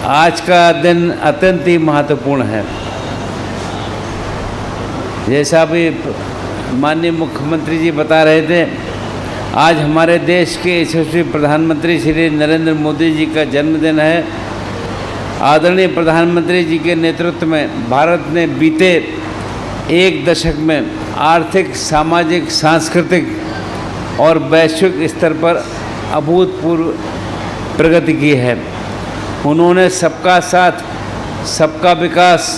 आज का दिन अत्यंत ही महत्वपूर्ण है। जैसा भी माननीय मुख्यमंत्री जी बता रहे थे, आज हमारे देश के यशस्वी प्रधानमंत्री श्री नरेंद्र मोदी जी का जन्मदिन है। आदरणीय प्रधानमंत्री जी के नेतृत्व में भारत ने बीते एक दशक में आर्थिक, सामाजिक, सांस्कृतिक और वैश्विक स्तर पर अभूतपूर्व प्रगति की है। उन्होंने सबका साथ, सबका विकास,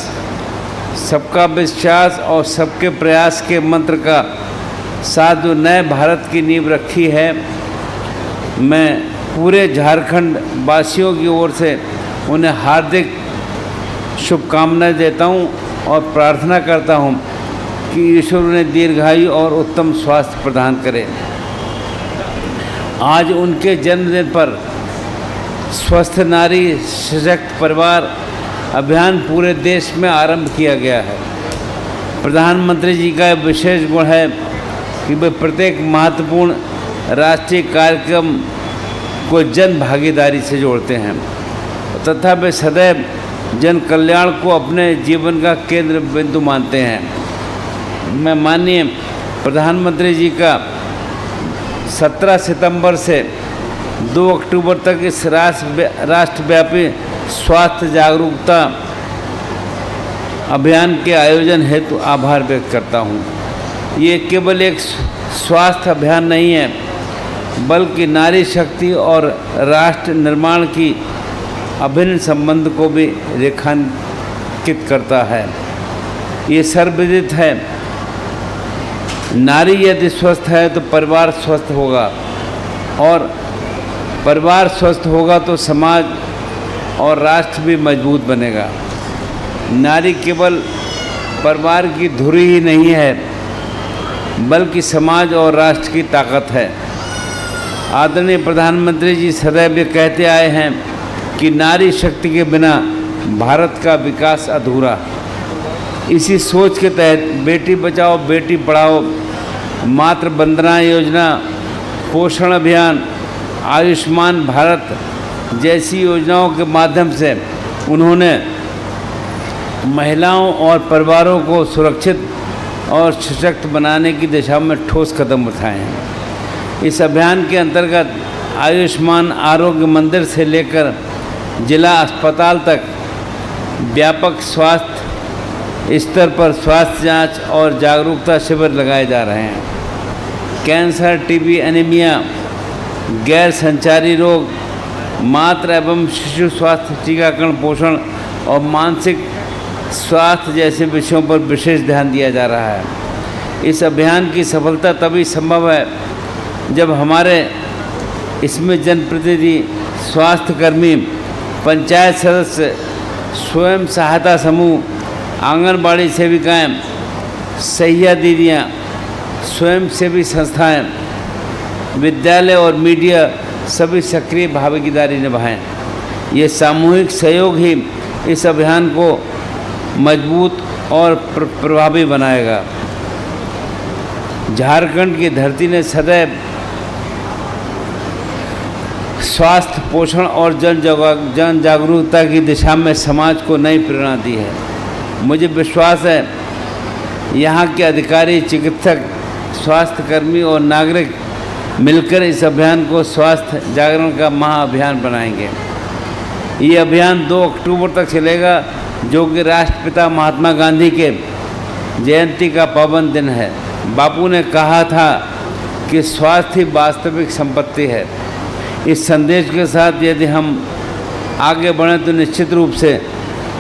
सबका विश्वास और सबके प्रयास के मंत्र का साथ जो नए भारत की नींव रखी है, मैं पूरे झारखंड वासियों की ओर से उन्हें हार्दिक शुभकामनाएं देता हूं और प्रार्थना करता हूं कि ईश्वर उन्हें दीर्घायु और उत्तम स्वास्थ्य प्रदान करे। आज उनके जन्मदिन पर स्वस्थ नारी सशक्त परिवार अभियान पूरे देश में आरंभ किया गया है। प्रधानमंत्री जी का विशेष गुण है कि वे प्रत्येक महत्वपूर्ण राष्ट्रीय कार्यक्रम को जन भागीदारी से जोड़ते हैं तथा वे सदैव जन कल्याण को अपने जीवन का केंद्र बिंदु मानते हैं। मैं माननीय प्रधानमंत्री जी का 17 सितंबर से 2 अक्टूबर तक इस राष्ट्रव्यापी स्वास्थ्य जागरूकता अभियान के आयोजन हेतु आभार व्यक्त करता हूँ। ये केवल एक स्वास्थ्य अभियान नहीं है, बल्कि नारी शक्ति और राष्ट्र निर्माण की अभिन्न संबंध को भी रेखांकित करता है। ये सर्वविदित है, नारी यदि स्वस्थ है तो परिवार स्वस्थ होगा और परिवार स्वस्थ होगा तो समाज और राष्ट्र भी मजबूत बनेगा। नारी केवल परिवार की धुरी ही नहीं है, बल्कि समाज और राष्ट्र की ताकत है। आदरणीय प्रधानमंत्री जी सदैव ये कहते आए हैं कि नारी शक्ति के बिना भारत का विकास अधूरा। इसी सोच के तहत बेटी बचाओ बेटी पढ़ाओ, मातृ वंदना योजना, पोषण अभियान, आयुष्मान भारत जैसी योजनाओं के माध्यम से उन्होंने महिलाओं और परिवारों को सुरक्षित और सशक्त बनाने की दिशा में ठोस कदम उठाए हैं। इस अभियान के अंतर्गत आयुष्मान आरोग्य मंदिर से लेकर जिला अस्पताल तक व्यापक स्वास्थ्य स्तर पर स्वास्थ्य जांच और जागरूकता शिविर लगाए जा रहे हैं। कैंसर, टीबी, एनीमिया, गैर संचारी रोग, मातृ एवं शिशु स्वास्थ्य, टीकाकरण, पोषण और मानसिक स्वास्थ्य जैसे विषयों पर विशेष ध्यान दिया जा रहा है। इस अभियान की सफलता तभी संभव है जब हमारे इसमें जनप्रतिनिधि, स्वास्थ्यकर्मी, पंचायत सदस्य, स्वयं सहायता समूह, आंगनबाड़ी सेविकाएं, सहिया दीदियां, स्वयंसेवी संस्थाएं, विद्यालय और मीडिया सभी सक्रिय भागीदारी निभाएं। ये सामूहिक सहयोग ही इस अभियान को मजबूत और प्रभावी बनाएगा। झारखंड की धरती ने सदैव स्वास्थ्य, पोषण और जन जागरूकता की दिशा में समाज को नई प्रेरणा दी है। मुझे विश्वास है यहाँ के अधिकारी, चिकित्सक, स्वास्थ्यकर्मी और नागरिक मिलकर इस अभियान को स्वास्थ्य जागरण का महाअभियान बनाएंगे। ये अभियान 2 अक्टूबर तक चलेगा, जो कि राष्ट्रपिता महात्मा गांधी के जयंती का पावन दिन है। बापू ने कहा था कि स्वास्थ्य ही वास्तविक संपत्ति है। इस संदेश के साथ यदि हम आगे बढ़ें तो निश्चित रूप से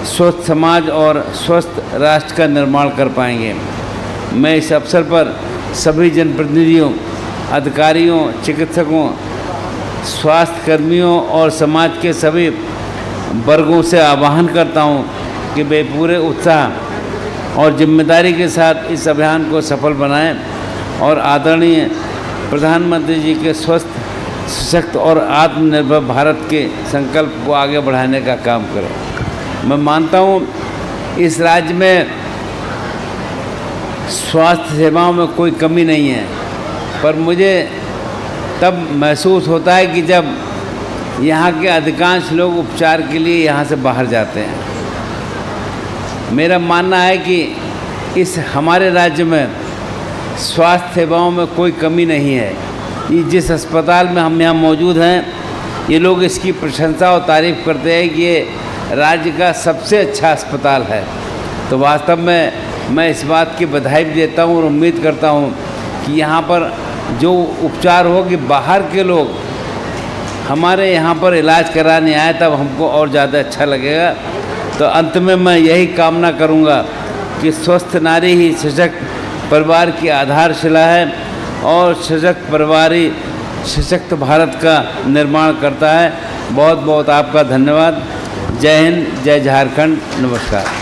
स्वस्थ समाज और स्वस्थ राष्ट्र का निर्माण कर पाएंगे। मैं इस अवसर पर सभी जनप्रतिनिधियों, अधिकारियों, चिकित्सकों, स्वास्थ्यकर्मियों और समाज के सभी वर्गों से आह्वान करता हूं कि वे पूरे उत्साह और जिम्मेदारी के साथ इस अभियान को सफल बनाएं और आदरणीय प्रधानमंत्री जी के स्वस्थ, सशक्त और आत्मनिर्भर भारत के संकल्प को आगे बढ़ाने का काम करें। मैं मानता हूँ इस राज्य में स्वास्थ्य सेवाओं में कोई कमी नहीं है, पर मुझे तब महसूस होता है कि जब यहाँ के अधिकांश लोग उपचार के लिए यहाँ से बाहर जाते हैं। मेरा मानना है कि इस हमारे राज्य में स्वास्थ्य सेवाओं में कोई कमी नहीं है। ये जिस अस्पताल में हम यहाँ मौजूद हैं, ये लोग इसकी प्रशंसा और तारीफ़ करते हैं कि ये राज्य का सबसे अच्छा अस्पताल है। तो वास्तव में मैं इस बात की बधाई भी देता हूँ और उम्मीद करता हूँ कि यहाँ पर जो उपचार हो कि बाहर के लोग हमारे यहाँ पर इलाज कराने आए, तब हमको और ज़्यादा अच्छा लगेगा। तो अंत में मैं यही कामना करूँगा कि स्वस्थ नारी ही सशक्त परिवार की आधारशिला है और सशक्त परिवार ही सशक्त भारत का निर्माण करता है। बहुत बहुत आपका धन्यवाद। जय हिंद, जय झारखंड, नमस्कार।